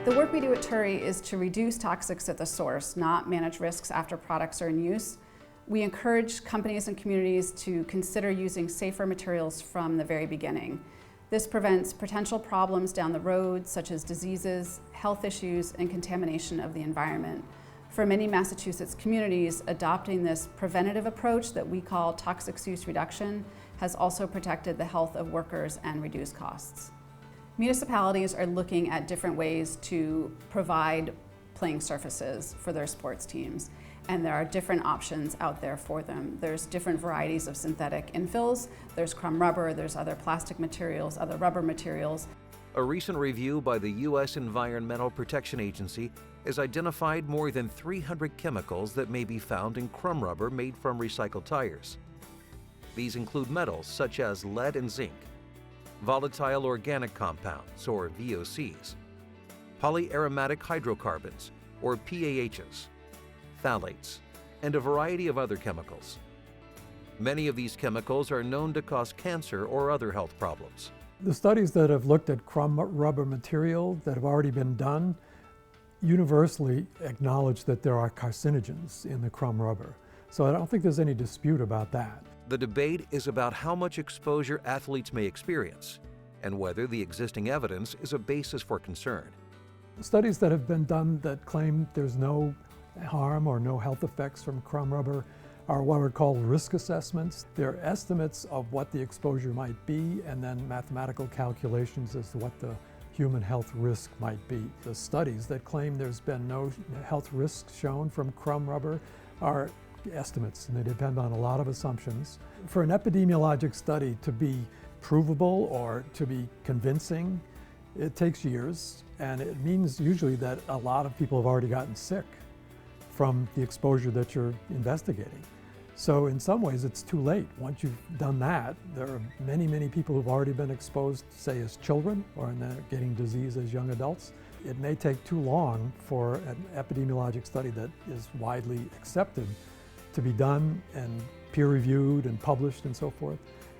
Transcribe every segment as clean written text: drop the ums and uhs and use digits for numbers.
The work we do at TURI is to reduce toxics at the source, not manage risks after products are in use. We encourage companies and communities to consider using safer materials from the very beginning. This prevents potential problems down the road, such as diseases, health issues, and contamination of the environment. For many Massachusetts communities, adopting this preventative approach that we call toxics use reduction has also protected the health of workers and reduced costs. Municipalities are looking at different ways to provide playing surfaces for their sports teams, and there are different options out there for them. There's different varieties of synthetic infills, there's crumb rubber, there's other plastic materials, other rubber materials. A recent review by the U.S. Environmental Protection Agency has identified more than 300 chemicals that may be found in crumb rubber made from recycled tires. These include metals such as lead and zinc, volatile organic compounds, or VOCs, polyaromatic hydrocarbons, or PAHs, phthalates, and a variety of other chemicals. Many of these chemicals are known to cause cancer or other health problems. The studies that have looked at crumb rubber material that have already been done universally acknowledge that there are carcinogens in the crumb rubber. So I don't think there's any dispute about that. The debate is about how much exposure athletes may experience and whether the existing evidence is a basis for concern. Studies that have been done that claim there's no harm or no health effects from crumb rubber are what are called risk assessments. They're estimates of what the exposure might be and then mathematical calculations as to what the human health risk might be. The studies that claim there's been no health risks shown from crumb rubber are estimates, and they depend on a lot of assumptions. For an epidemiologic study to be provable or to be convincing, it takes years, and it means usually that a lot of people have already gotten sick from the exposure that you're investigating. So in some ways it's too late. Once you've done that, there are many, many people who've already been exposed, say as children, or getting disease as young adults. It may take too long for an epidemiologic study that is widely accepted to be done and peer-reviewed and published and so forth.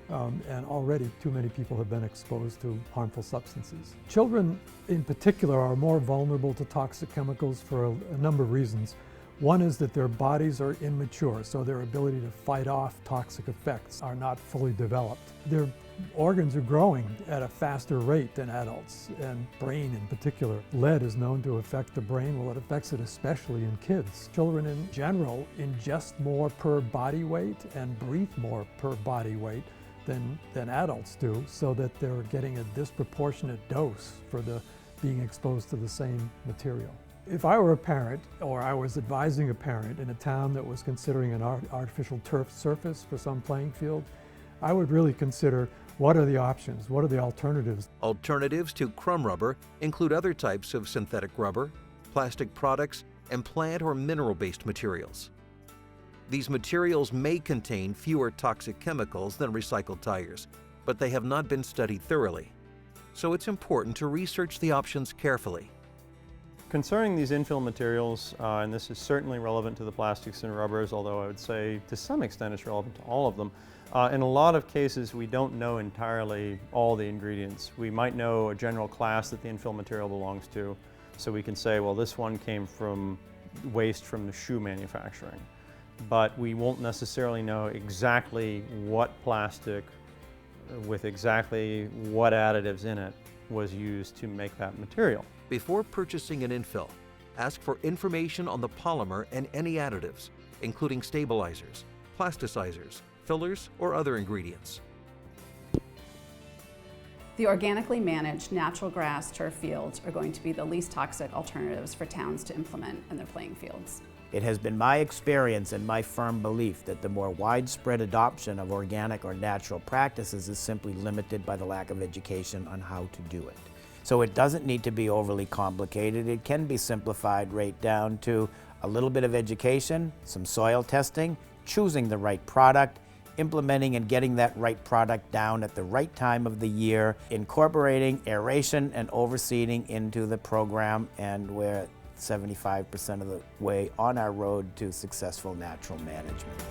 And already too many people have been exposed to harmful substances. Children in particular are more vulnerable to toxic chemicals for a number of reasons. One is that their bodies are immature, so their ability to fight off toxic effects are not fully developed. Their organs are growing at a faster rate than adults, and brain in particular. Lead is known to affect the brain. Well, it affects it especially in kids. Children in general ingest more per body weight and breathe more per body weight than adults do, so that they're getting a disproportionate dose for being exposed to the same material. If I were a parent, or I was advising a parent in a town that was considering an artificial turf surface for some playing field, I would really consider what are the options, what are the alternatives. Alternatives to crumb rubber include other types of synthetic rubber, plastic products, and plant or mineral-based materials. These materials may contain fewer toxic chemicals than recycled tires, but they have not been studied thoroughly. So it's important to research the options carefully. Concerning these infill materials, and this is certainly relevant to the plastics and rubbers, although I would say to some extent it's relevant to all of them. In a lot of cases we don't know entirely all the ingredients. We might know a general class that the infill material belongs to, so we can say, well, this one came from waste from the shoe manufacturing. But we won't necessarily know exactly what plastic with exactly what additives in it was used to make that material. Before purchasing an infill, ask for information on the polymer and any additives, including stabilizers, plasticizers, fillers, or other ingredients. The organically managed natural grass turf fields are going to be the least toxic alternatives for towns to implement in their playing fields. It has been my experience and my firm belief that the more widespread adoption of organic or natural practices is simply limited by the lack of education on how to do it. So it doesn't need to be overly complicated. It can be simplified right down to a little bit of education, some soil testing, choosing the right product, implementing and getting that right product down at the right time of the year, incorporating aeration and overseeding into the program, and we're 75% of the way on our road to successful natural management.